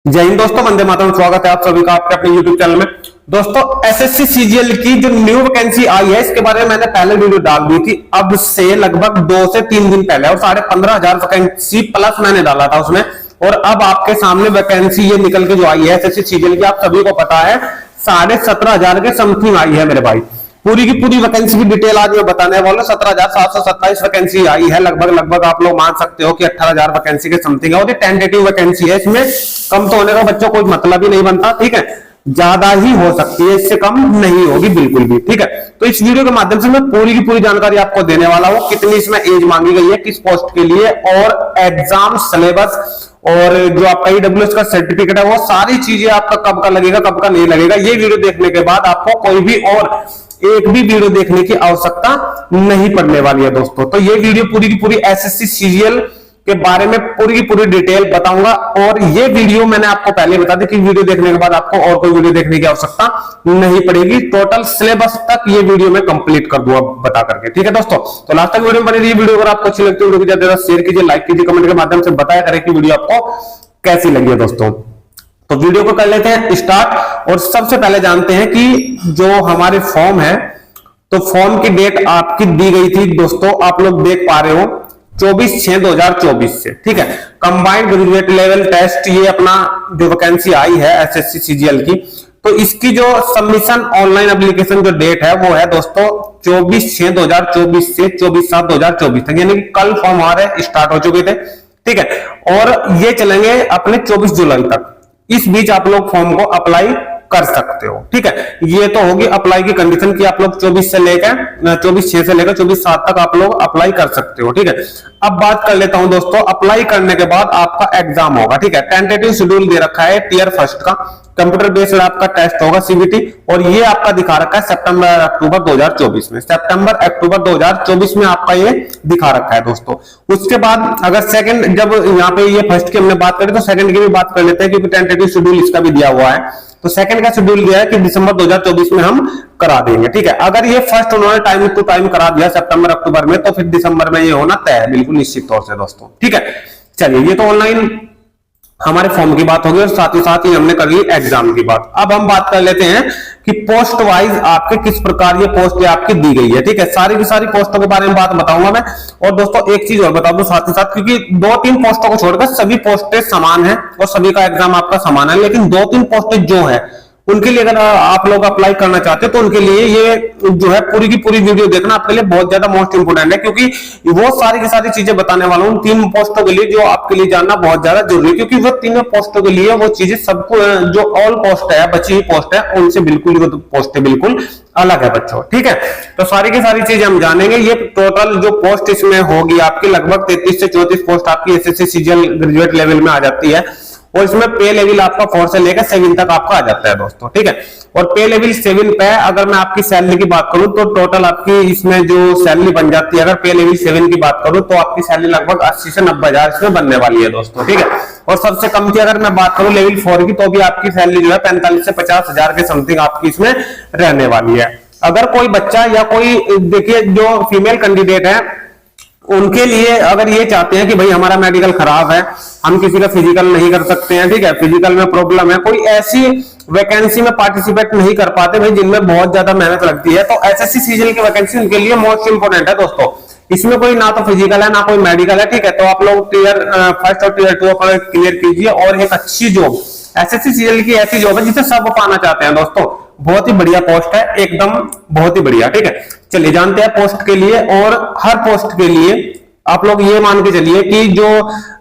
जय हिंद दोस्तों, वंदे मातरम। स्वागत है आप सभी का आपके अपने YouTube चैनल में। दोस्तों, एसएससी सीजीएल की जो न्यू वैकेंसी आई है इसके बारे में मैंने पहले वीडियो डाल दी थी, अब से लगभग 2 से 3 दिन पहले, और 15,500 वैकेंसी प्लस मैंने डाला था उसमें। और अब आपके सामने वैकेंसी ये निकल के जो आई है एसएससी सीजीएल की, आप सभी को पता है 17,500 के समथिंग आई है मेरे भाई। पूरी की पूरी वैकेंसी की डिटेल आज मैं बताने वाला। 17,727 वैकेंसी आई है, लगभग आप लोग मान सकते हो कि 18,000 वैकेंसी के समथिंग है। और ये टेंटेटिव वैकेंसी है, इसमें कम तो होने का बच्चों कोई मतलब ही नहीं बनता, ठीक है। ज्यादा ही हो सकती है, इससे कम नहीं होगी बिल्कुल भी, ठीक है। तो इस वीडियो के माध्यम से मैं पूरी की पूरी जानकारी आपको देने वाला हूं, कितनी इसमें एज मांगी गई है, किस पोस्ट के लिए, और एग्जाम सिलेबस, और जो आपका ईडब्ल्यूएस का सर्टिफिकेट है, वो सारी चीजें आपका कब का लगेगा कब का नहीं लगेगा। ये वीडियो देखने के बाद आपको कोई भी और एक भी वीडियो देखने की आवश्यकता नहीं पड़ने वाली है दोस्तों। तो ये वीडियो पूरी की पूरी एसएससी सीजीएल के बारे में पूरी की पूरी डिटेल बताऊंगा। और ये वीडियो मैंने आपको पहले बता दी कि वीडियो देखने के बाद आपको और कोई वीडियो देखने की आवश्यकता नहीं पड़ेगी। टोटल सिलेबस तक ये वीडियो में कंप्लीट कर दूंगा बता करके, ठीक है दोस्तों। तो लास्ट तक वीडियो में बनी रही। वीडियो अगर आपको अच्छी लगती है वीडियो को ज्यादा से ज्यादा शेयर कीजिए, लाइक कीजिए, कमेंट के माध्यम से बताया करें कि वीडियो आपको कैसी लगी है दोस्तों। तो वीडियो को कर लेते हैं स्टार्ट। और सबसे पहले जानते हैं कि जो हमारे फॉर्म है, तो फॉर्म की डेट आपकी दी गई थी दोस्तों, आप लोग देख पा रहे हो 24/6/2024 से, ठीक है। कंबाइंड ग्रेजुएट लेवल टेस्ट, ये अपना जो वैकेंसी आई है एसएससी सीजीएल की, तो इसकी जो सबमिशन ऑनलाइन एप्लीकेशन जो डेट है वो है दोस्तों 24/6/2024 से 24/7/2024 तक, यानी कि कल फॉर्म हमारे स्टार्ट हो चुके थे, ठीक है। और ये चलेंगे अपने 24 जुलाई तक। इस बीच आप लोग फॉर्म को अप्लाई कर सकते हो, ठीक है। ये तो होगी अप्लाई की कंडीशन कि आप लोग 24/6 से लेकर 24/7 तक आप लोग अप्लाई कर सकते हो, ठीक है। अब बात कर लेता हूं दोस्तों, अप्लाई करने के बाद आपका एग्जाम होगा, ठीक है। टेंटेटिव शेड्यूल दे रखा है टियर फर्स्ट का, कंप्यूटर बेस्ड आपका टेस्ट होगा सीबीटी, और ये आपका दिखा रखा है सितंबर अक्टूबर 2024 में। सितंबर अक्टूबर 2024 में आपका ये दिखा रखा है दोस्तों। उसके बाद अगर सेकंड, जब यहाँ पे ये फर्स्ट की हमने बात करी तो सेकंड की भी बात कर लेते हैं, क्योंकि टेंटेटिव शेड्यूल इसका भी दिया हुआ है। तो सेकंड का शेड्यूल दिया है कि दिसंबर 2024 में हम करा देंगे, ठीक है। अगर ये फर्स्ट उन्होंने टाइम टू टाइम करा दिया सितंबर अक्टूबर में, तो फिर दिसंबर में ये होना तय है बिल्कुल निश्चित तौर से दोस्तों, ठीक है। चलिए, ये तो ऑनलाइन हमारे फॉर्म की बात होगी, और साथ ही हमने कर ली एग्जाम की बात। अब हम बात कर लेते हैं कि पोस्ट वाइज आपके किस प्रकार ये पोस्ट आपकी दी गई है, ठीक है। सारी की सारी पोस्टों के बारे में बात बताऊंगा मैं। और दोस्तों एक चीज और बता दूं साथ ही साथ, क्योंकि 2-3 पोस्टों को छोड़कर सभी पोस्टें समान है और सभी का एग्जाम आपका समान है, लेकिन 2-3 पोस्टें जो है उनके लिए अगर आप लोग अप्लाई करना चाहते हो तो उनके लिए ये जो है पूरी की पूरी वीडियो देखना आपके लिए बहुत ज्यादा मोस्ट इंपोर्टेंट है, क्योंकि वो सारी की सारी चीजें बताने वाला हूं 3 पोस्टों के लिए, जो आपके लिए जानना बहुत ज्यादा जरूरी है। क्योंकि वो तीनों पोस्टों के लिए वो चीजें सबको, जो ऑल पोस्ट है, बची हुई पोस्ट है, उनसे बिल्कुल वो पोस्टें बिल्कुल अलग है बच्चों, ठीक है। तो सारी की सारी चीजें हम जानेंगे। ये टोटल जो पोस्ट इसमें होगी आपकी लगभग 33 से 34 पोस्ट आपकी एसएससी सीजीएल ग्रेजुएट लेवल में आ जाती है। और इसमें पे लेवल आपका 4 से लेकर 7 तक आपका आ जाता है दोस्तों, ठीक है। और पे लेवल 7 पे अगर मैं आपकी सैलरी की बात करूं तो टोटल आपकी इसमें जो सैलरी बन जाती है, अगर पे लेवल 7 की बात करूं तो आपकी सैलरी लगभग 80 से 90 हजार इसमें बनने वाली है दोस्तों, ठीक है। और सबसे कम की अगर मैं बात करूं लेवल 4 की, तो भी आपकी सैलरी जो है 45 से 50 हजार के समथिंग आपकी इसमें रहने वाली है। अगर कोई बच्चा या कोई, देखिए जो फीमेल कैंडिडेट है उनके लिए अगर ये चाहते हैं कि भाई हमारा मेडिकल खराब है, हम किसी का फिजिकल नहीं कर सकते हैं, ठीक है, फिजिकल में प्रॉब्लम है, कोई ऐसी वैकेंसी में पार्टिसिपेट नहीं कर पाते भाई जिनमें बहुत ज्यादा मेहनत लगती है, तो एसएससी सीजीएल की वैकेंसी उनके लिए मोस्ट इंपोर्टेंट है दोस्तों। इसमें कोई ना तो फिजिकल है ना कोई मेडिकल है, ठीक है। तो आप लोग टियर फर्स्ट और टियर 2 पर क्लियर कीजिए, और एक अच्छी जॉब, एसएससी सीजीएल की ऐसी जॉब है जिसे सब पाना चाहते हैं दोस्तों। बहुत ही बढ़िया पोस्ट है, एकदम बहुत ही बढ़िया, ठीक है। चलिए जानते हैं पोस्ट के लिए। और हर पोस्ट के लिए आप लोग ये मान के चलिए कि जो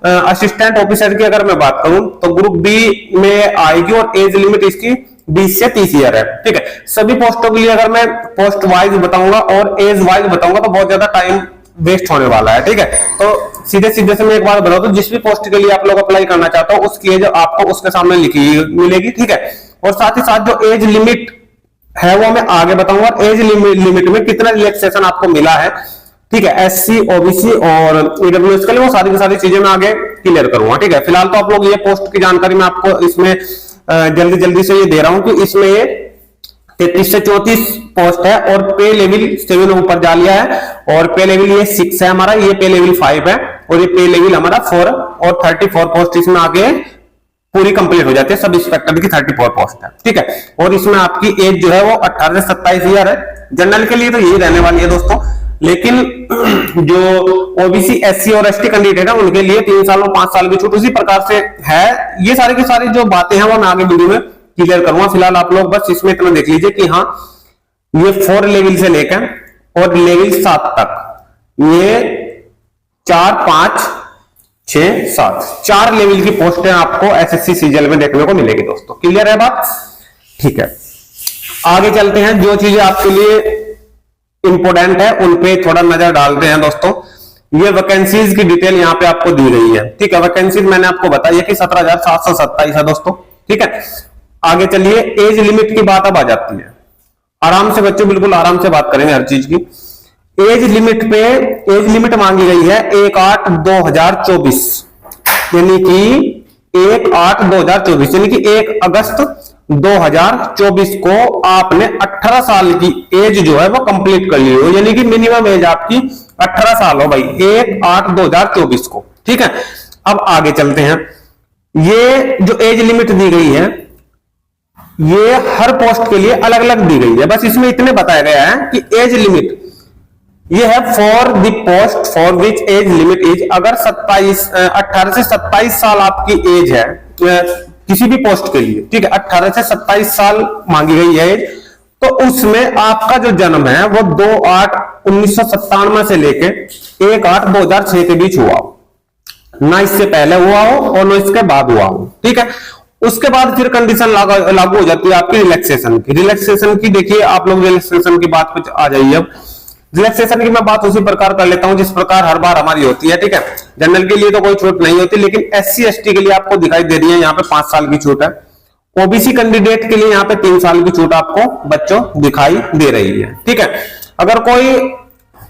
असिस्टेंट ऑफिसर की अगर मैं बात करूं तो ग्रुप बी में आएगी, और एज लिमिट इसकी 20 से 30 ईयर है, ठीक है। सभी पोस्टों के लिए अगर मैं पोस्ट वाइज बताऊंगा और एज वाइज बताऊंगा तो बहुत ज्यादा टाइम वेस्ट होने वाला है, ठीक है। तो सीधे सीधे से मैं एक बात बता दूं, जिस भी पोस्ट के लिए आप लोग अप्लाई करना चाहते हो उसकी एज आपको उसके सामने लिखी मिलेगी, ठीक है। और साथ ही साथ जो एज लिमिट है वो मैं आगे बताऊंगा, एज लिमिट में कितना रिलैक्सेशन आपको मिला है, ठीक है, एससी ओबीसी और ईडब्ल्यूएस के लिए, वो सारी की सारी चीजें मैं आगे क्लियर करूंगा, ठीक है। फिलहाल तो आप लोग ये पोस्ट की जानकारी मैं आपको इसमें जल्दी से ये दे रहा हूं कि इसमें ये 33 से 34 पोस्ट है, और पे लेवल 7 ऊपर जा लिया है, और पे लेवल ये 6 है हमारा, ये पे लेवल 5 है, और ये पे लेवल हमारा 4, और 34 पोस्ट इसमें आगे पूरी कंप्लीट हो जाती है। सब इंस्पेक्टर की 34 पोस्ट है, ठीक है। और इसमें आपकी एज जो है वो 18 से 27 ईयर है। जनरल के लिए तो यही रहने वाली है दोस्तों, लेकिन जो ओबीसी, एससी और एसटी कैंडिडेट है उनके लिए 3 साल और 5 साल की छूट उसी प्रकार से है। ये सारी की सारी जो बातें हैं वो मैं आगे वीडियो में क्लियर करूंगा। फिलहाल आप लोग बस इसमें इतना देख लीजिए कि हाँ, ये 4 लेवल से लेकर और लेवल 7 तक, ये 4, 5, 6, 7 4 लेवल की पोस्टें आपको एसएससी सीजीएल में देखने को मिलेगी दोस्तों। क्लियर है बात? ठीक है, आगे चलते हैं। जो चीजें आपके लिए इंपोर्टेंट है उन पे थोड़ा नजर डालते हैं दोस्तों। ये वैकेंसीज की डिटेल यहाँ पे आपको दी गई है, ठीक है। वैकेंसीज मैंने आपको बताई है कि 17,727 है दोस्तों, ठीक है। आगे चलिए, एज लिमिट की बात अब आ जाती है। आराम से बच्चों, बिल्कुल आराम से बात करेंगे हर चीज की। एज लिमिट पे एज लिमिट मांगी गई है 1/8/2024, यानी कि 1/8/2024, यानी कि 1 अगस्त 2024 को आपने 18 साल की एज जो है वो कंप्लीट कर ली हो, यानी कि मिनिमम एज आपकी 18 साल हो भाई 1/8/2024 को, ठीक है। अब आगे चलते हैं। ये जो एज लिमिट दी गई है ये हर पोस्ट के लिए अलग अलग दी गई है। बस इसमें इतने बताया गया है कि एज लिमिट ये है for the post for which age limit is, अगर 18 से 27 साल आपकी एज है किसी भी पोस्ट के लिए, ठीक है, 18 से 27 साल मांगी गई है एज, तो उसमें आपका जो जन्म है वो 2/8/1997 से लेके 1/8/2006 के बीच हुआ हो, ना इससे पहले हुआ हो और ना इसके बाद हुआ हो, ठीक है। उसके बाद फिर कंडीशन लागू हो जाती है आपकी रिलैक्सेशन की। रिलैक्सेशन की देखिए आप लोग, रिलैक्सेशन की बात कुछ आ जाइए। अब रिलैक्सेशन की मैं बात उसी प्रकार कर लेता हूं जिस प्रकार हर बार हमारी होती है, ठीक है। जनरल के लिए तो कोई छूट नहीं होती, लेकिन एससी एसटी के लिए आपको दिखाई दे रही है यहाँ पे 5 साल की छूट है। ओबीसी कैंडिडेट के लिए यहाँ पे 3 साल की छूट आपको बच्चों दिखाई दे रही है, ठीक है। अगर कोई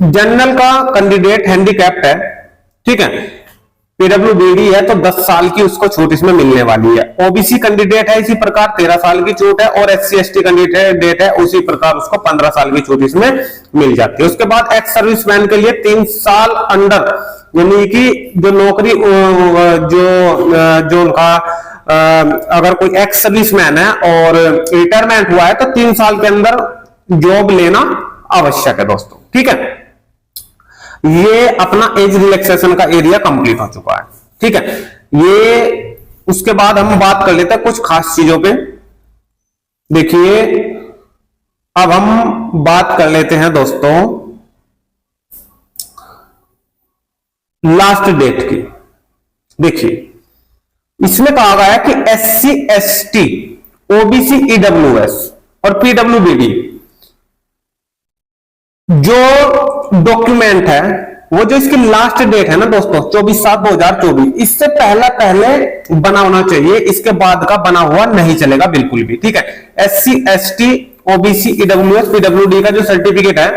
जनरल का कैंडिडेट हैंडीकैप्ड है, ठीक है, पीडब्ल्यूबीडी है, तो 10 साल की उसको छूट इसमें मिलने वाली है। ओबीसी कैंडिडेट है इसी प्रकार 13 साल की छूट है, और एससी एसटी कैंडिडेट है उसी प्रकार उसको 15 साल की छूट इसमें मिल जाती है। उसके बाद एक्स सर्विसमैन के लिए 3 साल अंडर, यानी कि जो नौकरी जो उनका अगर कोई एक्स सर्विसमैन है और रिटायरमेंट हुआ है तो 3 साल के अंदर जॉब लेना आवश्यक है दोस्तों, ठीक है। ये अपना एज रिलैक्सेशन का एरिया कंप्लीट हो चुका है, ठीक है। ये उसके बाद हम बात कर लेते हैं कुछ खास चीजों पे। देखिए अब हम बात कर लेते हैं दोस्तों लास्ट डेट की। देखिए इसमें कहा गया है कि एससी एसटी ओबीसी ईडब्ल्यूएस और पीडब्ल्यूबीडी जो डॉक्यूमेंट है वो जो इसकी लास्ट डेट है ना दोस्तों 24/7/2024, इससे पहले बना होना चाहिए, इसके बाद का बना हुआ नहीं चलेगा बिल्कुल भी, ठीक है। SC ST OBC EWS PWD का जो सर्टिफिकेट है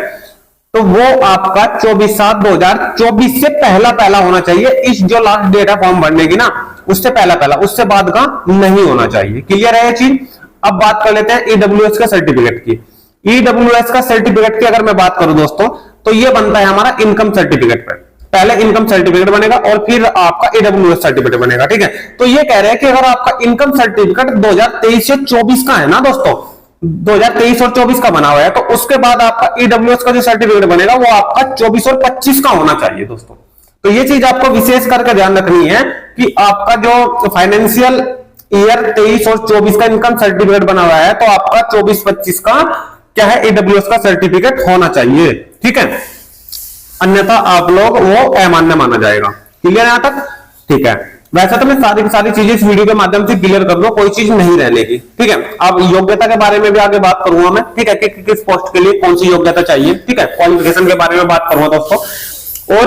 तो वो आपका 24/7/2024 से पहला होना चाहिए। इस जो लास्ट डेट है फॉर्म भरने की ना उससे पहला, उससे बाद का नहीं होना चाहिए। क्लियर है ये चीज? अब बात कर लेते हैं ईडब्ल्यूएस का सर्टिफिकेट की। ईडब्ल्यूएस का सर्टिफिकेट की अगर मैं बात करूं दोस्तों तो ये बनता है हमारा इनकम सर्टिफिकेट पर। पहले इनकम सर्टिफिकेट बनेगा और फिर आपका ईडब्ल्यूएस सर्टिफिकेट बनेगा, ठीक है। तो ये कह रहे हैं कि अगर आपका इनकम सर्टिफिकेट 2023 से 24 का है ना दोस्तों, 2023 और 24 का बना हुआ है, तो उसके बाद आपका ईडब्ल्यूएस का जो सर्टिफिकेट बनेगा वो आपका 24 और 25 का होना चाहिए दोस्तों। तो ये चीज आपको विशेष करके ध्यान रखनी है कि आपका जो फाइनेंशियल ईयर 23 और 24 का इनकम सर्टिफिकेट बना हुआ है तो आपका 24-25 का क्या है ईडब्ल्यूएस का सर्टिफिकेट होना चाहिए, ठीक है। अन्यथा आप लोग वो अमान्य माना जाएगा। क्लियर है यहां तक? ठीक है। वैसे तो मैं सारी की सारी चीजें इस वीडियो के माध्यम से क्लियर कर दूं, कोई चीज नहीं रहने की, ठीक है। अब योग्यता के बारे में भी आगे बात करूंगा मैं, ठीक है, कि किस पोस्ट के लिए कौन सी योग्यता चाहिए, ठीक है। क्वालिफिकेशन के बारे में बात करूंगा दोस्तों, और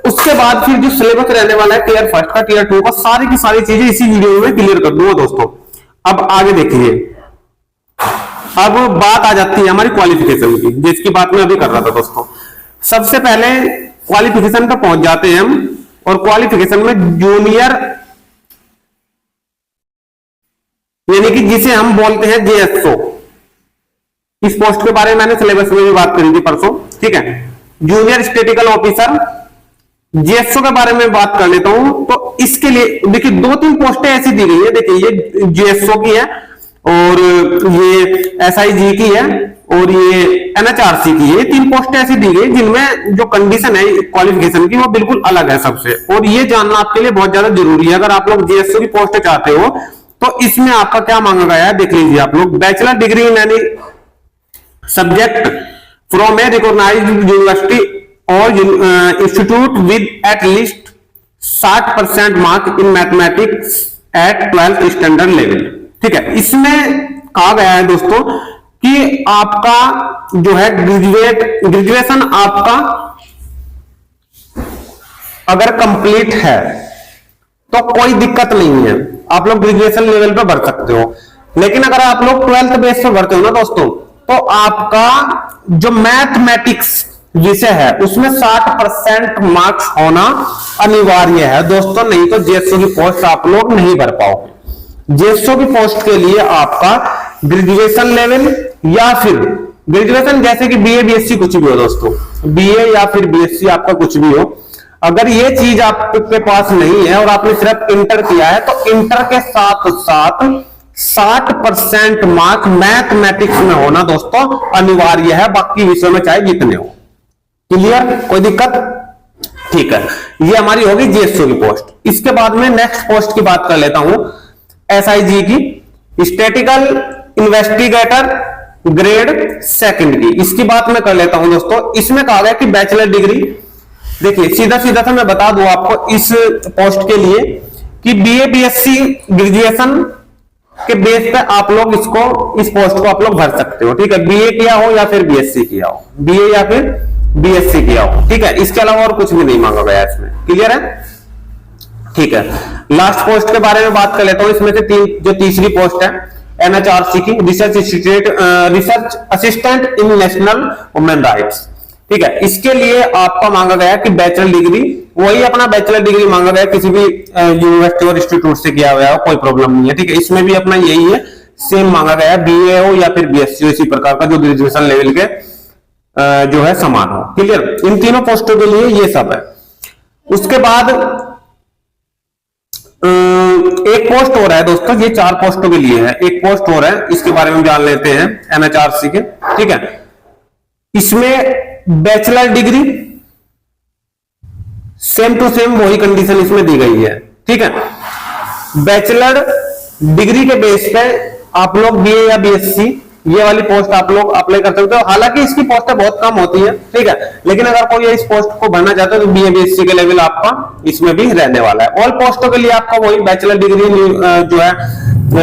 उसके बाद फिर जो सिलेबस रहने वाला है टीयर 1 का टीयर 2 का, सारी की सारी चीजें इसी वीडियो में क्लियर कर दूंगा दोस्तों। अब आगे देखिए, अब बात आ जाती है हमारी क्वालिफिकेशन की, जिसकी बात मैं अभी कर रहा था दोस्तों। सबसे पहले क्वालिफिकेशन पर पहुंच जाते हैं हम, और क्वालिफिकेशन में जूनियर यानी कि जिसे हम बोलते हैं जेएसओ, इस पोस्ट के बारे में मैंने सिलेबस में भी बात करी थी परसों, ठीक है। जूनियर स्टैटिस्टिकल ऑफिसर जेएसओ के बारे में बात कर लेता हूं। तो इसके लिए देखिए 2-3 पोस्टें ऐसी दी गई है। देखिए ये जेएसओ की है और ये एसआईजी की है और ये एनएचआरसी की है। 3 पोस्टें ऐसी दी गई जिनमें जो कंडीशन है क्वालिफिकेशन की वो बिल्कुल अलग है सबसे, और ये जानना आपके लिए बहुत ज्यादा जरूरी है। अगर आप लोग जेएसओ की पोस्ट चाहते हो तो इसमें आपका क्या मांगा गया है देख लीजिए आप लोग। Bachelor degree in any subject from a recognised university और institute with at least 60% mark in mathematics at 12th standard level. ठीक है, इसमें कहा गया है दोस्तों कि आपका जो है ग्रेजुएशन आपका अगर कंप्लीट है तो कोई दिक्कत नहीं है, आप लोग ग्रेजुएशन लेवल पे भर सकते हो। लेकिन अगर आप लोग 12th बेस पे भरते हो ना दोस्तों, तो आपका जो मैथमेटिक्स विषय है उसमें 60% मार्क्स होना अनिवार्य है दोस्तों, नहीं तो जेएसओ की पोस्ट आप लोग नहीं भर पाओगे। जेएसओ की पोस्ट के लिए आपका ग्रेजुएशन लेवल या फिर ग्रेजुएशन जैसे कि बीए बीएससी कुछ भी हो दोस्तों, बीए या फिर बीएससी आपका कुछ भी हो, अगर ये चीज आपके पास नहीं है और आपने सिर्फ इंटर किया है तो इंटर के साथ साथ 60% मार्क मैथमेटिक्स में होना दोस्तों अनिवार्य है, बाकी विषयों में चाहे जितने हो। क्लियर, कोई दिक्कत? ठीक है, ये हमारी होगी जेएसओ की पोस्ट। इसके बाद में नेक्स्ट पोस्ट की बात कर लेता हूं, एसआईजी की स्टैटिकल इन्वेस्टिगेटर ग्रेड 2 की। इसकी बात मैं कर लेता हूं दोस्तों। इसमें कहा गया कि बैचलर डिग्री, देखिए सीधा सीधा था मैं बता दूं आपको इस पोस्ट के लिए कि बीए बीएससी ग्रेजुएशन के बेस पे आप लोग इस पोस्ट को आप लोग भर सकते हो। ठीक है, बीए किया हो या फिर बीएससी किया हो, बीए या फिर बीएससी किया हो। ठीक है, इसके अलावा और कुछ भी नहीं मांगा गया इसमें। क्लियर है? ठीक है, लास्ट पोस्ट के बारे में बात कर लेता हूं। इसमें से जो तीसरी पोस्ट है एनएचआरसी की, research assistant in national women rights. ठीक है, इसके लिए आपका मांगा गया कि बैचलर डिग्री, वही अपना बैचलर डिग्री मांगा गया, किसी भी यूनिवर्सिटी और इंस्टीट्यूट से किया हुआ हो, कोई प्रॉब्लम नहीं है। ठीक है, इसमें भी अपना यही है, सेम मांगा गया, बीए हो या फिर बीएससी, इसी प्रकार का जो ग्रेजुएशन लेवल के जो है समान हो। क्लियर, इन तीनों पोस्टों के लिए ये सब है। उसके बाद एक पोस्ट हो रहा है दोस्तों, ये 4 पोस्टों के लिए है, एक पोस्ट हो रहा है, इसके बारे में जान लेते हैं एनएचआरसी के। ठीक है, इसमें bachelor degree same to same वही कंडीशन इसमें दी गई है। ठीक है, बैचलर डिग्री के बेस पे आप लोग बीए या बीएससी ये वाली पोस्ट आप लोग अप्लाई कर सकते हो। हालांकि इसकी पोस्टें बहुत कम होती है। ठीक है, लेकिन अगर कोई इस पोस्ट को भरना चाहता है तो बीए बीएससी के लेवल आपका इसमें भी रहने वाला है। ऑल पोस्टों के लिए आपका वही बैचलर डिग्री जो है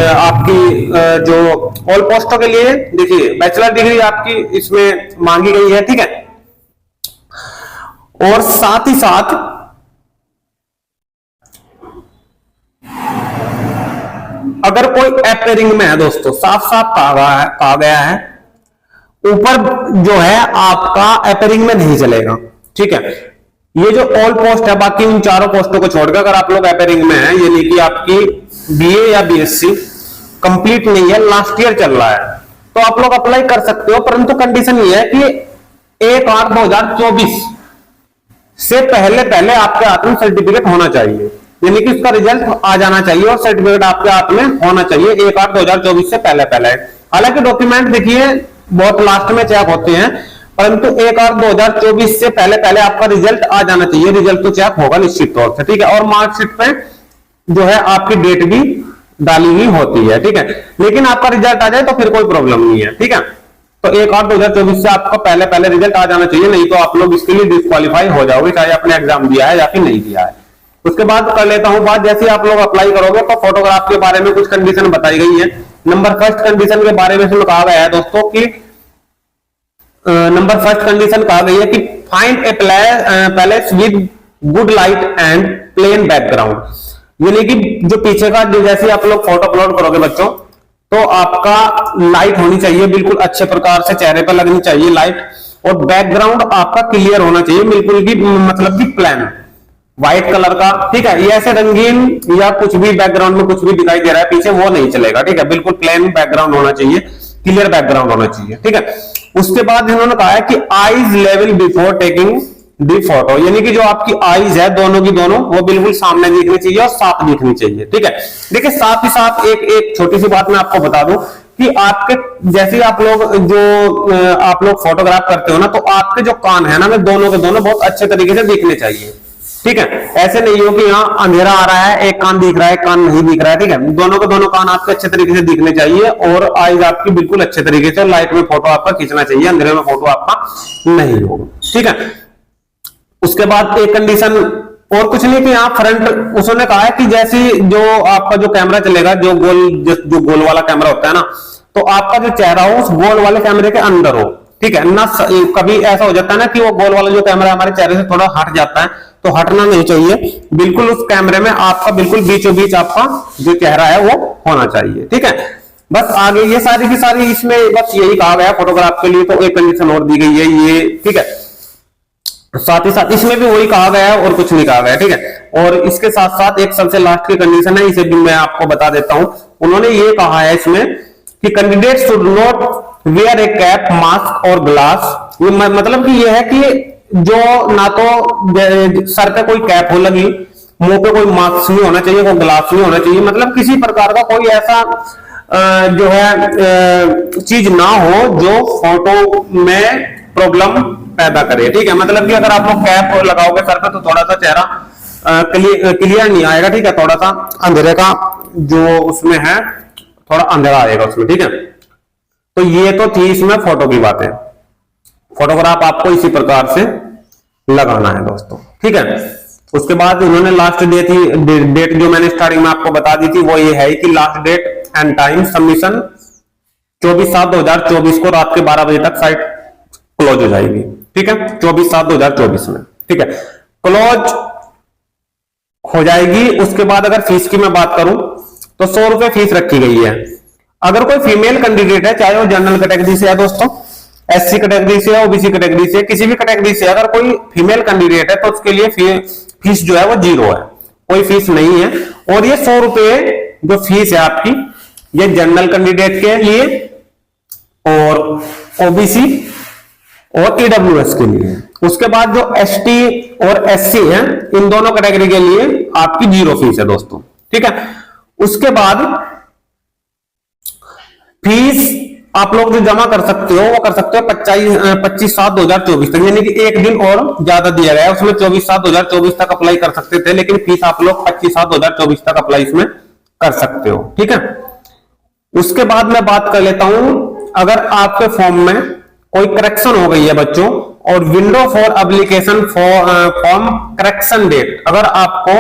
आपकी जो ऑल पोस्टों के लिए देखिए बैचलर डिग्री आपकी इसमें मांगी गई है। ठीक है, और साथ ही साथ अगर कोई अपेयरिंग में है दोस्तों, साफ साफ कहा गया है, ऊपर जो है आपका अपेयरिंग में नहीं चलेगा। ठीक है, ये जो ऑल पोस्ट है, बाकी इन चारों पोस्टों को छोड़कर अगर आप लोग अपेयरिंग में है, यानी कि आपकी बीए या बीएससी कंप्लीट नहीं है, लास्ट ईयर चल रहा है, तो आप लोग अप्लाई कर सकते हो। परंतु कंडीशन ये है कि 1/8/2024 से पहले आपके हाथ में सर्टिफिकेट होना चाहिए, यानी कि उसका रिजल्ट आ जाना चाहिए और सर्टिफिकेट आपके हाथ में होना चाहिए 1/8/2024 से पहले। हालांकि डॉक्यूमेंट देखिए बहुत लास्ट में चेक होते हैं, परंतु 1/8/2024 से पहले आपका रिजल्ट आ जाना चाहिए। रिजल्ट तो चेक होगा निश्चित तौर से। ठीक है, और मार्कशीट पे जो है आपकी डेट भी डाली हुई होती है। ठीक है, लेकिन आपका रिजल्ट आ जाए तो फिर कोई प्रॉब्लम नहीं है। ठीक है, तो 1/8/2024 से आपका पहले रिजल्ट आ जाना चाहिए, नहीं तो आप लोग इसके लिए डिस्क्वालीफाई हो जाओगे, चाहे आपने एग्जाम दिया है या फिर नहीं दिया है। उसके बाद कर लेता हूं बात, जैसे आप लोग अप्लाई करोगे तो फोटोग्राफ के बारे में कुछ कंडीशन बताई गई है। नंबर फर्स्ट कंडीशन के बारे में कहा गया है दोस्तों कि नंबर फर्स्ट कंडीशन कहा गई है कि find a palace with good light and plain background, यानी कि जो पीछे का जैसे आप लोग फोटो अपलोड करोगे बच्चों, तो आपका लाइट होनी चाहिए बिल्कुल अच्छे प्रकार से, चेहरे पर लगनी चाहिए लाइट, और बैकग्राउंड आपका क्लियर होना चाहिए, बिल्कुल भी मतलब कि प्लेन व्हाइट कलर का। ठीक है, ये ऐसे रंगीन या कुछ भी बैकग्राउंड में कुछ भी दिखाई दे रहा है पीछे, वो नहीं चलेगा। ठीक है, बिल्कुल प्लेन बैकग्राउंड होना चाहिए, क्लियर बैकग्राउंड होना चाहिए। ठीक है, उसके बाद इन्होंने कहा है कि eyes level before taking D photo, यानी कि जो आपकी आईज है दोनों की दोनों वो बिल्कुल सामने दिखनी चाहिए और साफ दिखनी चाहिए। ठीक है, देखिए साथ ही साथ एक छोटी सी बात मैं आपको बता दूं कि आपके जैसे आप लोग फोटोग्राफ करते हो ना, तो आपके जो कान है ना, वे दोनों के दोनों बहुत अच्छे तरीके से दिखने चाहिए। ठीक है, ऐसे नहीं हो कि यहाँ अंधेरा आ रहा है, एक कान दिख रहा है, एक कान नहीं दिख रहा है। ठीक है, दोनों के दोनों कान आपके अच्छे तरीके से दिखने चाहिए और आईज आपकी बिल्कुल अच्छे तरीके से, लाइट में फोटो आपका खींचना चाहिए, अंधेरे में फोटो आपका नहीं होगा। ठीक है, उसके बाद एक कंडीशन और कुछ नहीं कि यहाँ फ्रंट उसने कहा है कि जैसे जो आपका जो कैमरा चलेगा, जो गोल वाला कैमरा होता है ना, तो आपका जो चेहरा हो उस गोल वाले कैमरे के अंदर हो। ठीक है ना, कभी ऐसा हो जाता है ना कि वो गोल वाला जो कैमरा हमारे चेहरे से थोड़ा हट जाता है, तो हटना नहीं चाहिए, बिल्कुल उस कैमरे में आपका बिल्कुल बीचों बीच आपका जो चेहरा है वो होना चाहिए। ठीक है, बस आगे ये सारी की सारी इसमें बस यही कहा गया फोटोग्राफ के लिए, तो एक कंडीशन और दी गई है ये। ठीक है, साथ ही साथ इसमें भी वही कहा गया है और कुछ नहीं कहा गया। ठीक है, और इसके साथ साथ एक सबसे लास्ट की कंडीशन है, इसे भी मैं आपको बता देता हूं। उन्होंने ये कहा है इसमें कि candidate should not wear a cap, mask और ग्लास। मतलब कि ये है कि जो ना तो सर पे कोई कैप हो लगी, मुंह पे कोई मास्क नहीं होना चाहिए, कोई ग्लास नहीं होना चाहिए, मतलब किसी प्रकार का कोई ऐसा जो है चीज ना हो जो फोटो में प्रॉब्लम पैदा करे। ठीक है, मतलब कि अगर आप लोग कैप लगाओगे सर पे तो थोड़ा सा चेहरा क्लियर नहीं आएगा। ठीक है, थोड़ा सा अंधेरे का जो उसमें है, थोड़ा अंधेरा आएगा उसमें। ठीक है, तो ये तो थी इसमें फोटो की बातें। फोटोग्राफ आपको इसी प्रकार से लगाना है दोस्तों। ठीक है, उसके बाद उन्होंने लास्ट डेट जो मैंने स्टार्टिंग में आपको बता दी थी वो ये है कि last date and time submission 24/7/2024 को रात के 12 बजे तक साइट क्लोज हो जाएगी। ठीक है, 24/7/2024 में। ठीक है, क्लोज हो जाएगी। उसके बाद अगर फीस की मैं बात करूं तो 100 रुपए फीस रखी गई है। अगर कोई फीमेल कैंडिडेट है, चाहे वो जनरल कैटेगरी से है दोस्तों, एससी कैटेगरी से है, ओबीसी कैटेगरी से, किसी भी कैटेगरी से अगर कोई फीमेल कैंडिडेट है तो उसके लिए फीस जो है वो 0 है, कोई फीस नहीं है। और ये 100 रुपए जो फीस है आपकी, ये जनरल कैंडिडेट के लिए और ओबीसी और ईडब्ल्यूएस के लिए। उसके बाद जो एसटी और एससी है, इन दोनों कैटेगरी के लिए आपकी 0 फीस है दोस्तों। ठीक है, उसके बाद फीस आप लोग जो जमा कर सकते हो वो कर सकते हो 25/7/2024 तक, यानी कि एक दिन और ज्यादा दिया गया है। उसमें 24/7/2024 तक अप्लाई कर सकते थे, लेकिन फीस आप लोग 25/7/2024 तक अप्लाई इसमें कर सकते हो। ठीक है, उसके बाद मैं बात कर लेता हूं, अगर आपके फॉर्म में कोई करेक्शन हो गई है बच्चों, और window for application form correction date, अगर आपको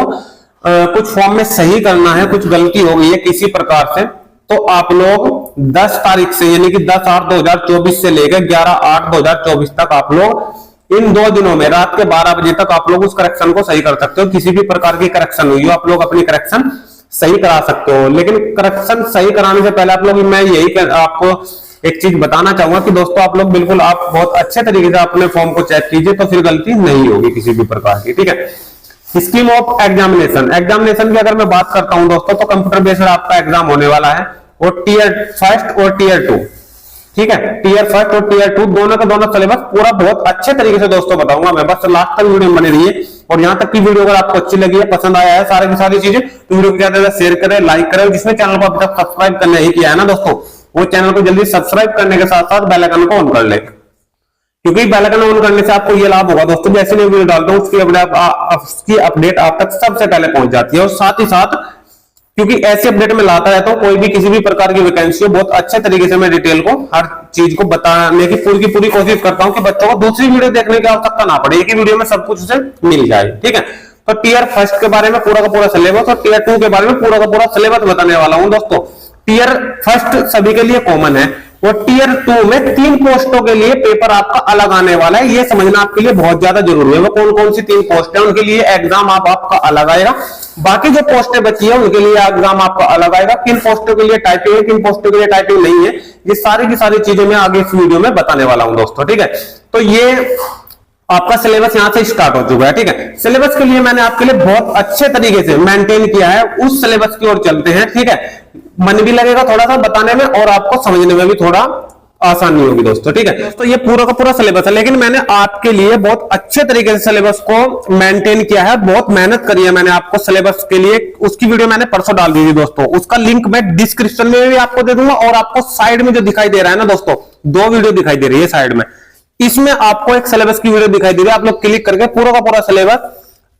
कुछ फॉर्म में सही करना है, कुछ गलती हो गई है किसी प्रकार से, तो आप लोग 10 तारीख से, यानी कि 10/8/2024 से लेकर 11/8/2024 तक आप लोग इन 2 दिनों में रात के 12 बजे तक आप लोग उस करेक्शन को सही कर सकते हो। किसी भी प्रकार की करेक्शन हुई हो, आप लोग अपनी करेक्शन सही करा सकते हो। लेकिन करेक्शन सही कराने से पहले आप लोग, मैं यही आपको एक चीज बताना चाहूंगा कि दोस्तों आप लोग बिल्कुल आप बहुत अच्छे तरीके से अपने फॉर्म को चेक कीजिए, तो फिर गलती नहीं होगी किसी भी प्रकार की। ठीक है, स्कीम ऑफ एग्जामिनेशन की अगर मैं बात करता हूं दोस्तों, तो कंप्यूटर बेस्ड आपका एग्जाम होने वाला है, और टीयर 1 और टीयर 2। ठीक है, टीयर 1 और टीयर 2 दोनों का दोनों सिलेबस पूरा बहुत अच्छे तरीके से दोस्तों बताऊंगा मैं, बस लास्ट तक वीडियो बने रहिए। और यहां तक की वीडियो अगर आपको अच्छी लगी है, पसंद आया है सारी की सारी चीजें, तो वीडियो को ज्यादा से ज्यादा शेयर करें, लाइक करें। जिसने चैनल को अभी तक सब्सक्राइब करना ही किया है ना दोस्तों, वो चैनल को जल्दी सब्सक्राइब करने के साथ साथ बेल आइकन को ऑन कर ले, क्योंकि बेल आइकन ऑन करने से आपको ये लाभ होगा दोस्तों, जैसे मैं वीडियो डालता हूं उसकी अपडेट आप तक सबसे पहले पहुंच जाती है। और साथ ही साथ क्योंकि ऐसे अपडेट में लाता रहता हूं, कोई भी किसी भी प्रकार की वैकेंसी हो, बहुत अच्छे तरीके से मैं डिटेल को हर चीज को बताने की पूरी कोशिश करता हूं कि बच्चों को दूसरी वीडियो देखने की आवश्यकता ना पड़े, एक ही वीडियो में सब कुछ उसे मिल जाए। ठीक है, तो टीयर 1 के बारे में पूरा का पूरा सिलेबस और टीयर 2 के बारे में पूरा का पूरा सिलेबस बताने वाला हूं दोस्तों। टीयर 1 सभी के लिए कॉमन है, और टीयर 2 में 3 पोस्टों के लिए पेपर आपका अलग आने वाला है। ये समझना आपके लिए बहुत ज्यादा जरूरी है, वो कौन कौन सी 3 पोस्ट है, उनके लिए एग्जाम आपका अलग आएगा। बाकी जो पोस्टें बची है उनके लिए एग्जाम आपका अलग आएगा। किन पोस्टों के लिए टाइपिंग है, किन पोस्टों के लिए टाइपिंग नहीं है, ये सारी की सारी चीजें मैं आगे इस वीडियो में बताने वाला हूं दोस्तों। ठीक है, तो ये आपका सिलेबस यहां से स्टार्ट हो चुका है। ठीक है, सिलेबस के लिए मैंने आपके लिए बहुत अच्छे तरीके से मेंटेन किया है, उस सिलेबस की ओर चलते हैं। ठीक है, मन भी लगेगा थोड़ा सा बताने में और आपको समझने में भी थोड़ा आसान नहीं होगी दोस्तों। ठीक है दोस्तों, ये पूरा का पूरा सिलेबस है, लेकिन मैंने आपके लिए बहुत अच्छे तरीके से सिलेबस को मेंटेन किया है, बहुत मेहनत करी है मैंने आपको सिलेबस के लिए। उसकी वीडियो मैंने परसों डाल दी थी दोस्तों, उसका लिंक मैं डिस्क्रिप्शन में भी आपको दे दूंगा, और आपको साइड में जो दिखाई दे रहा है ना दोस्तों, 2 वीडियो दिखाई दे रही है साइड में, इसमें आपको एक सिलेबस की वीडियो दिखाई दे रही है। आप लोग क्लिक करके पूरा का पूरा सिलेबस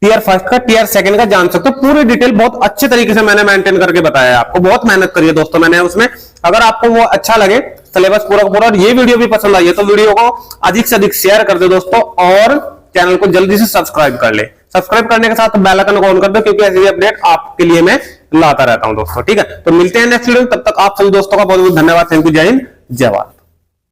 टीयर फर्स्ट का टीयर सेकंड का जान सकते हो। पूरी डिटेल बहुत अच्छे तरीके से मैंने मेंटेन करके बताया है आपको, बहुत मेहनत करी है दोस्तों मैंने उसमें। अगर आपको वो अच्छा लगे सिलेबस पूरा का पूरा, और ये वीडियो भी पसंद आई है, तो वीडियो को अधिक से अधिक शेयर कर दो दोस्तों, और चैनल को जल्दी से सब्सक्राइब कर ले। सब्सक्राइब करने के साथ बेल आइकन को ऑन कर दो, क्योंकि ऐसी अपडेट आपके लिए मैं लाता रहता हूं दोस्तों। ठीक है, तो मिलते हैं नेक्स्ट वीडियो, तब तक आप सभी दोस्तों का बहुत बहुत धन्यवाद। थैंक यू, जय हिंद, जय भारत।